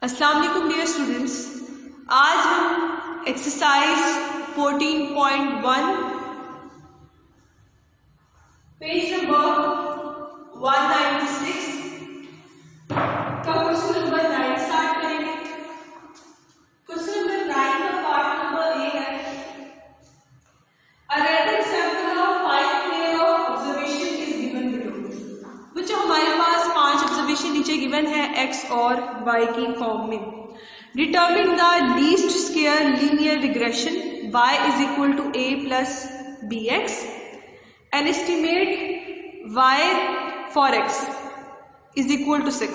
अस्सलाम वालेकुम dear students, आज हम एक्सरसाइज 14.1 पेज नंबर 196 का क्वेश्चन नंबर 9 स्टार्ट करेंगे। क्वेश्चन नंबर 9 का पार्ट नंबर ए है A random sample of 5 pair of observation is given below। बच्चों हमारे पास 5 ऑब्जर्वेशन नीचे गिवन है x और y की फॉर्म में। Determine the least square linear regression y is equal to a plus bx and estimate y for x is equal to 6।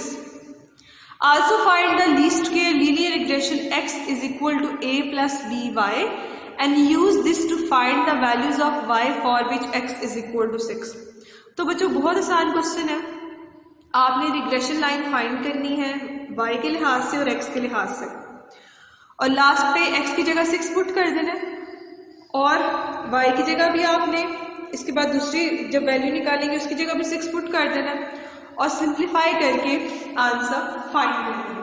Also find the least square linear regression x is equal to a plus by and use this to find the values of y for which x is equal to 6। तो बच्चों बहुत आसान question है। आपने regression line find करनी है y के लिहाज से और x के लिहाज से, और लास्ट पे x की जगह 6 पुट कर देना और y की जगह भी आपने इसके बाद दूसरी जब वैल्यू निकालेंगे उसकी जगह भी 6 पुट कर देना और सिंप्लीफाई करके आंसर फाइंड कर देना।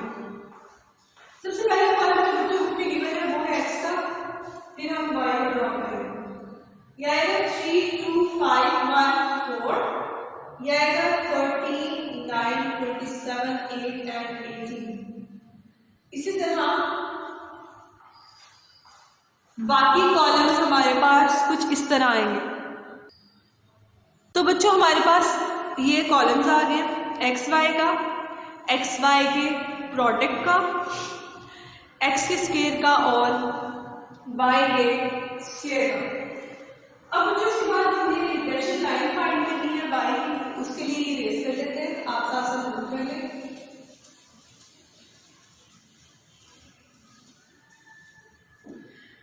सबसे पहले हमारा जो उसमें गिवन है वो है x का, फिर हम y को ड्रॉ करेंगे। यह आएगा 3 2 5 1 4, यह आएगा 13 9 27 8 एंड 18। इसी तरह बाकी कॉलम्स हमारे पास कुछ इस तरह आएंगे। तो बच्चों हमारे पास ये कॉलम्स आ गए एक्स वाई का, एक्स वाई के प्रोडक्ट का, एक्स के स्क्वायर का और वाई के स्क्वायर का। अब बच्चों इसके बाद हमने रिग्रेशन लाइन फाइंड करनी है वाई की, उसके लिए इरेज कर लेते हैं। आप साथ साथ नोट कर लें।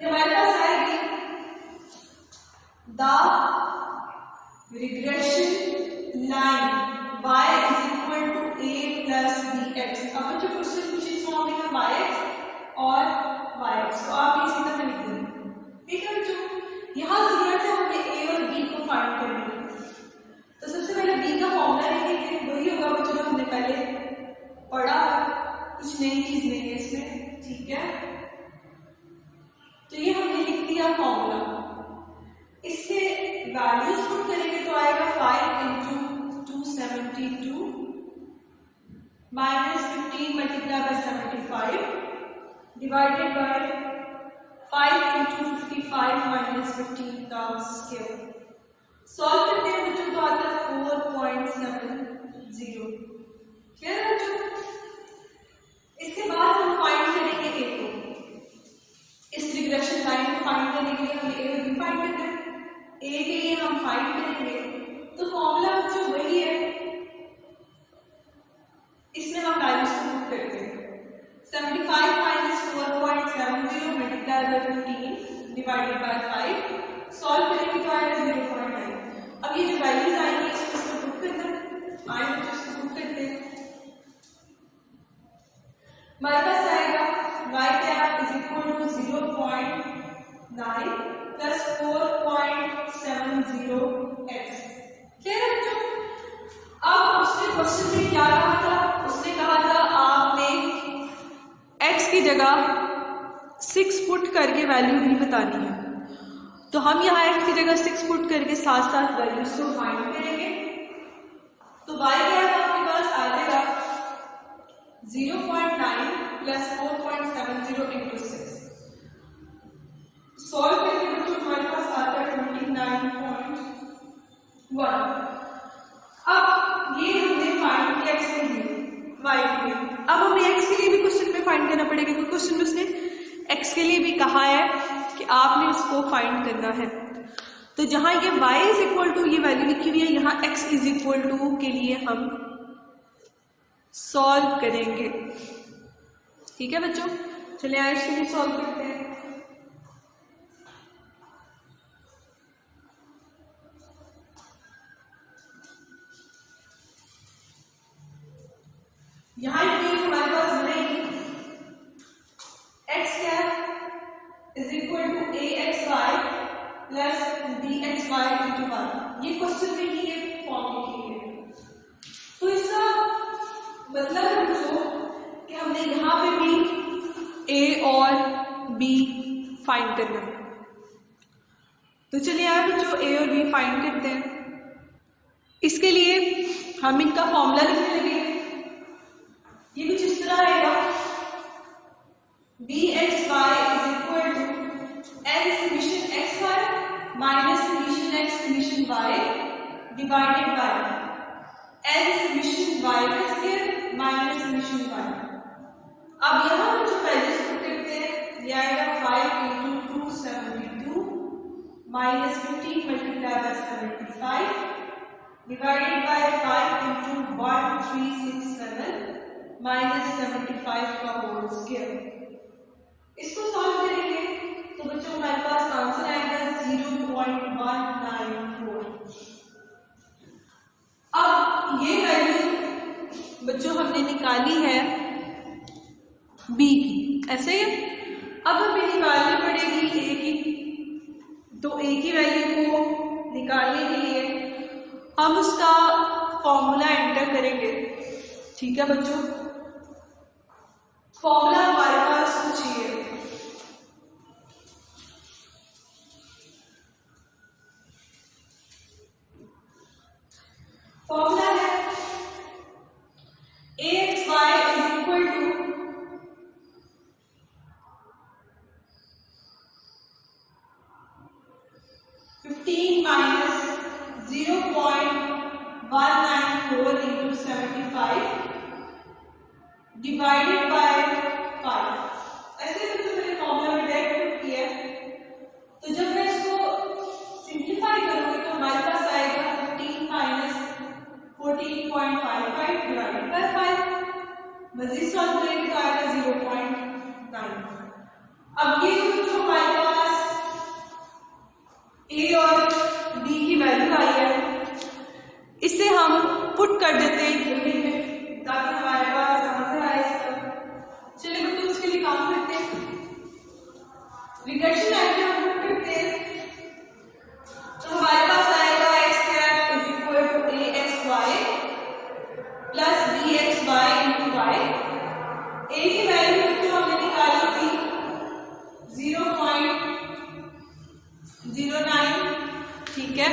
हमारे पास आएगी the regression line y is equal to a plus bx। अब बच्चों क्वेश्चन कुछ इस फॉर्म में है yx और yx, तो आप इसी तरह लिख देंगे। ठीक है बच्चों, यहाँ दिया था हमने a और b को फाइंड करना है। तो सबसे पहले b का फॉर्मूला लिखेंगे, वही होगा बच्चों जो हमने पहले पढ़ा, कुछ नई चीज नहीं है इसमें। ठीक है, तो ये हमने लिख दिया फॉर्मूला। इससे वैल्यूज पुट करेंगे तो आएगा 5 into 272 minus 15 multiply by 75 divided by 5 into 55 minus 15 का स्क्वायर। सॉल्व करते हैं बच्चों तो आता है 4.70। क्लियर है बच्चों? इसके बाद हम फाइंड करेंगे a को। इस रिग्रेशन लाइन को फाइंड करने के लिए हमें a और b फाइंड करना है। a के लिए हम फाइंड करेंगे तो फॉर्मूला बच्चों वही है, इसमें हम वैल्यूज को पुट करते हैं। 75 minus 4.70 multiply by 15 divided by 5। Solve करेंगे तो आएगा 0.9। अब ये जो वैल्यूज आएंगी इसको पुट करना, आए बच्चों इसको पुट करते हैं। हमारे पास आएगा y cap is equal to 0.9 plus 4.70 x। Clear है बच्चों? अब उसने क्वेश्चन में क्या कहा था? उसने कहा था आपने x की जगह 6 पुट करके वैल्यू भी बतानी है। तो हम यहाँ x की जगह 6 पुट करके साथ साथ वैल्यूज को फाइंड करेंगे। तो y कैप आपके पास आ जाएगा 0.9 प्लस 4.70 इंटू 6। सॉल्व करके बच्चों हमारे पास आता है 29.1। अब ये हमने फाइंड किया x के लिए, y के लिए। अब हमें x के लिए भी क्वेश्चन में फाइंड करना पड़ेगा, क्योंकि क्वेश्चन में उसने x के लिए भी कहा है कि आपने इसको फाइंड करना है। तो जहां ये y इज इक्वल टू ये वैल्यू लिखी हुई है, यहाँ x इज इक्वल टू के लिए हम सॉल्व करेंगे। ठीक है बच्चों, चलिए आज के लिए सॉल्व करते हैं। यहाँ इक्वेशन हमारे पास बनेगी x cap is equal to aXy plus bxy into 1। ये क्वेश्चन में ही ये फॉर्म लिखी है। तो इसका मतलब है बच्चों कि हमने यहाँ पे भी ए और बी फाइंड करना है। तो चलिए यार बच्चों ए और बी फाइंड करते हैं। इसके लिए हम इनका फॉर्मूला लिखने लगे। ये कुछ इस तरह आएगा, bxy is equal to n summation xy minus summation x summation y divided by n summation y का स्क्वायर माइनस summation y। अब यहाँ पर जो वैल्यूज पुट करते हैं, ये आएगा 5 into 2 72 minus 15 multiplied by 75 divided by 5 into 1 367 minus 75 का होल स्क्वायर। इसको सॉल्व करेंगे तो बच्चों हमारे पास आंसर आएगा 0.194। अब ये वैल्यू बच्चों हमने निकाली है बी की, ऐसे ही अब हमें निकालनी पड़ेगी ए की। तो ए की वैल्यू को निकालने के लिए हम उसका फॉर्मूला एंटर करेंगे। ठीक है बच्चों, फॉर्मूला हमारे पास कुछ ये है। फॉर्मूला है axy is equal to minus 0.194 into 75 divided by 5। ऐसे बच्चों मैंने फॉर्मूला में डायरेक्ट पुट किया है। तो जब मैं इसको सिंप्लीफाई करूंगी तो हमारे पास आएगा 15 minus 14.55 divided by 5। Majeed solve करेंगे तो आएगा 0.9। अब ये जो हमारे पास ए और बी की वैल्यू आई है, इसे हम पुट कर देते हैं इक्वेशन में ताकि हमारे पास आंसर आए इसका। चलिए बच्चों उसके लिए काम करते हैं। रिकर्शन आइडिया हम पुट करते हैं तो हमारे पास आएगा x cap is equal to axy plus bxy into y। A की वैल्यू जो हमने निकाली थी 0.09। ठीक है,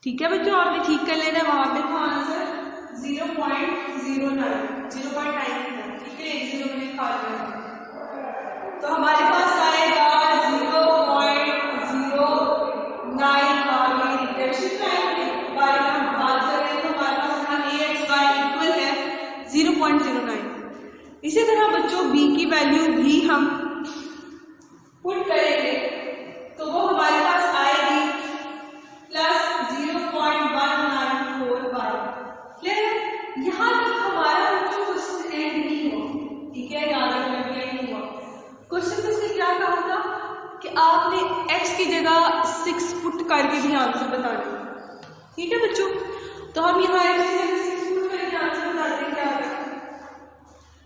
ठीक है बच्चों, आपने ठीक कर लेना, वहां पे था आंसर 0.09 ठीक है, 1 0 मैंने खा लिया। तो हमारे पास आएगा 0.09 का ये रिकर्शन टाइम के बारे में हम बात कर रहे हैं। तो हमारे पास यहाँ axy इक्वल है 0.09। इसी तरह बच्चों b की वैल्यू भी हम पुट करेंगे तो वो हमारे पास आएगी प्लस 0.194y। क्लियर? यहाँ तक हमारा बच्चों क्वेश्चन एंड नहीं हुआ। ठीक है, याद रखना एंड नहीं हुआ। क्वेश्चन में से क्या कहा था कि आपने x की जगह 6 पुट करके भी आंसर बताना है। ठीक है बच्चों, तो हम यहाँ x की जगह 6 पुट करके आंसर बताते हैं। क्या है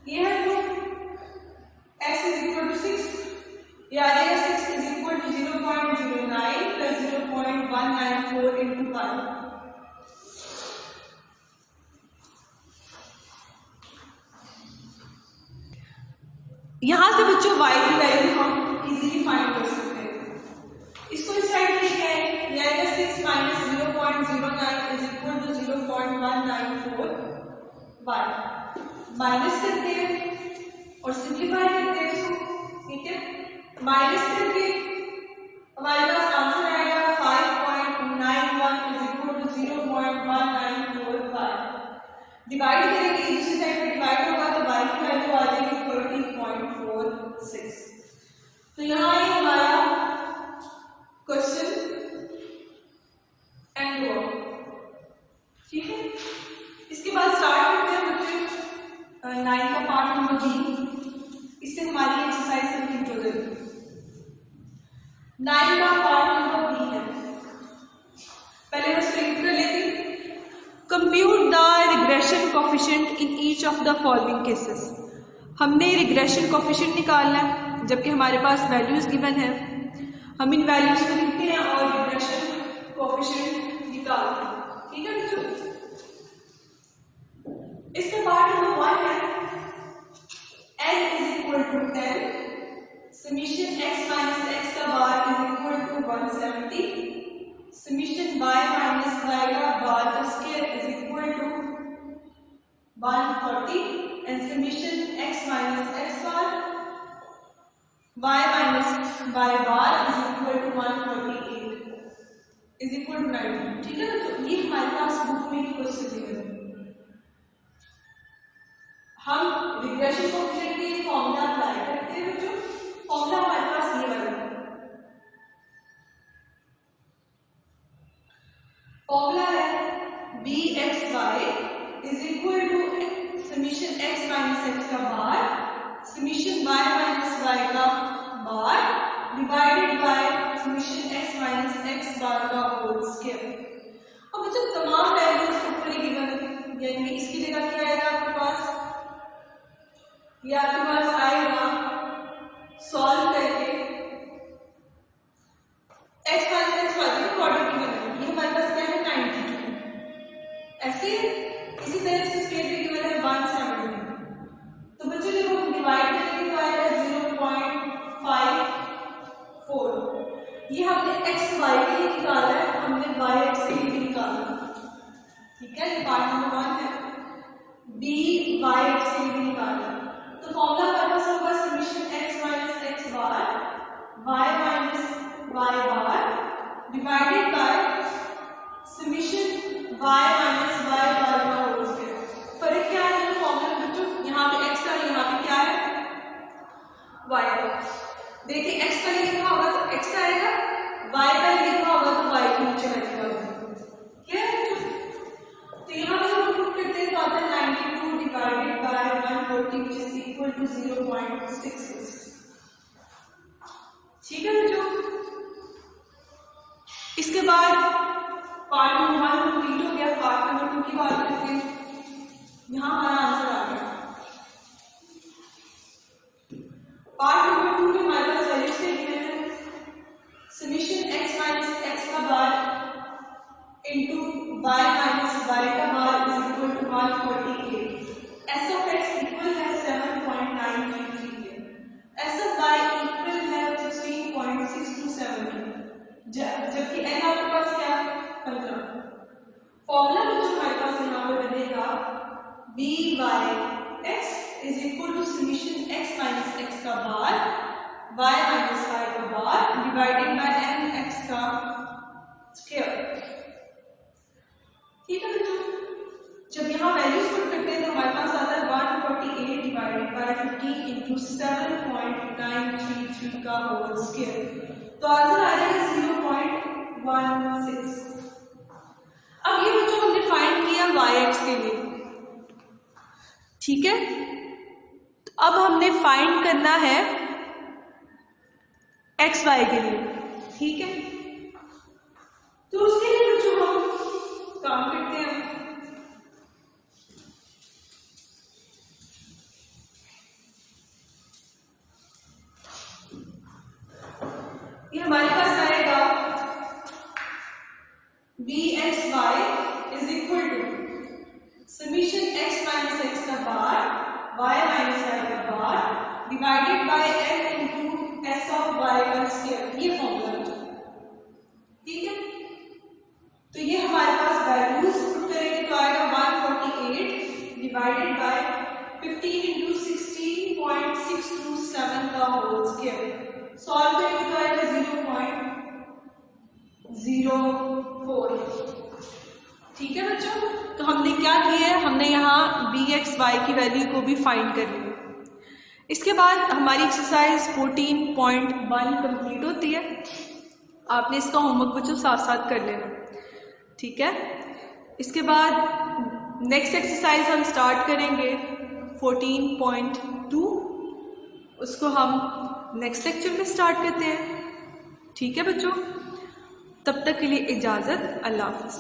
ये है तो x is equal to 6, ये आ जाएगा 6 is equal to 0.09 plus 0.194 into 5। यहां से बच्चों y की वैल्यू हम इजीली फाइंड कर सकते हैं। इसको इस साइड लेके आए, ये आएगा 6 minus 0.09 is equal to 0.194 y। Minus करते हैं और सिंप्लीफाई करते हैं इसको। ठीक है, माइनस करके हमारे पास आंसर आएगा 5.91 is equal to 0.194y। Divide करेंगे, दूसरी साइड पे डिवाइड होगा तो y की वैल्यू आ जाएगी 30.46। तो यहाँ ये हमारा क्वेश्चन एंड हुआ। ठीक है, इसके बाद स्टार्ट करते हैं बच्चे 9 का पार्ट नंबर बी। इससे हमारी एक्सरसाइज कंप्लीट हो जाएगी। 9 का पार्ट नंबर बी है, पहले मैं स्क्रीन कर लेती। Compute the regression coefficient in each of the following cases. हमने रिग्रेशन कोफिशिएंट निकालना है जबकि हमारे पास वैल्यूज गिवन है। हम इन वैल्यूज को लिखते हैं और रिग्रेशन कोफिशिएंट निकालते हैं। ठीक है बच्चों, इसका पार्ट नंबर 1 है n is equal to 10, summation x minus x का bar is equal to 170, summation y minus y का बार का square is equal to 140 and summation x minus x bar y minus y bar is equal to 148 is equal to 90. ठीक है ना? तो ये हमारे पास book में ही क्वेश्चन दिए हैं. हम रिग्रेशन कोएफिशिएंट के लिए फॉर्मूला अप्लाई करते हैं बच्चों. फॉर्मूला हमारे पास ये वाला है. फॉर्मूला है bxy is equal to summation x minus x का बार समीशन y माइनस y का बार divided by summation x minus x बार का होल स्क्वायर. अब बच्चों तमाम वैल्यूज ऊपर ही गिवन है, यानी इसकी जगह क्या आएगा आपके पास? ये आपके पास आएगा सॉल्व करके x माइनस x वाले का प्रोडक्ट गिवन है. ये हमारे पास क्या है? 92. ऐसे इसी तरह से स्क्वायर भी गिवन है 170. तो बच्चों जब हम डिवाइड करेंगे तो आएगा 0.54. ये हमने x y के लिए निकाला है, हमने y x के लिए भी निकाला. ठीक है, ये पार्ट नंबर 1 है. b y x के लिए भी निकाला. तो फॉर्मूला हमारे पास होगा summation x minus x bar y minus y bar divided by summation y minus y बार का होल स्क्वायर. फर्क क्या है फॉर्मूला में बच्चों? यहाँ पे x का, यहाँ पे क्या है? y का. देखिए x का लिखा होगा तो x आएगा, y का लिखा होगा तो y के नीचे लगेगा. क्या है बच्चों? तो यहाँ पे हम पुट करते हैं तो आता है 92 divided by 140 which is equal to 0.66. ठीक है बच्चों? इसके बाद पार्ट नंबर 1 कंप्लीट हो गया. पार्ट नंबर 2 की बात करते हैं. यहाँ हमारा आंसर आ गया. पार्ट नंबर 2 में हमारे पास वैल्यू स्टेटमेंट है समीशन x माइनस x का bar into y minus y का bar is equal to 148. s of x equal है 7.933 के. s ऑफ y इक्वल है 16.627 जबकि n आपके पास क्या है? 15. फॉर्मूला जो हमारे पास यहाँ पे बनेगा by x is equal to summation x minus x का बार y minus y का बार डिवाइडेड बाय n x का स्क्वायर. ठीक है बच्चों? जब यहाँ वैल्यूज पुट करते हैं तो हमारे पास आता है 148 डिवाइडेड बाय 15 into 7.933 का होल स्क्वायर. तो आंसर आ जाएगा 0.16. अब ये बच्चों हमने फाइंड किया y(x) के लिए. ठीक है, तो अब हमने फाइंड करना है xy के लिए. ठीक है, तो उसके लिए बच्चों हम काम करते हैं. ये हमारे पास आएगा bxy is equal to summation x minus x का बार y माइनस y का बार divided by n into s of y का स्क्वायर. ये फॉर्मूला. ठीक है, तो ये हमारे पास वैल्यूज पुट करेंगे तो आएगा 148 डिवाइडेड बाय 15 इंटू 16.627 का होल स्क्वायर. सॉल्व करेंगे तो आएगा 0.04. ठीक है बच्चों? तो हमने क्या किया है? हमने यहाँ bxy की वैल्यू को भी फाइंड कर ली. इसके बाद हमारी एक्सरसाइज 14.1 कंप्लीट होती है. आपने इसका होमवर्क बच्चों साथ साथ कर लेना. ठीक है, इसके बाद नेक्स्ट एक्सरसाइज हम स्टार्ट करेंगे 14.2. उसको हम नेक्स्ट लेक्चर में स्टार्ट करते हैं. ठीक है बच्चों, तब तक के लिए इजाज़त. अल्लाह हाफ़िज़.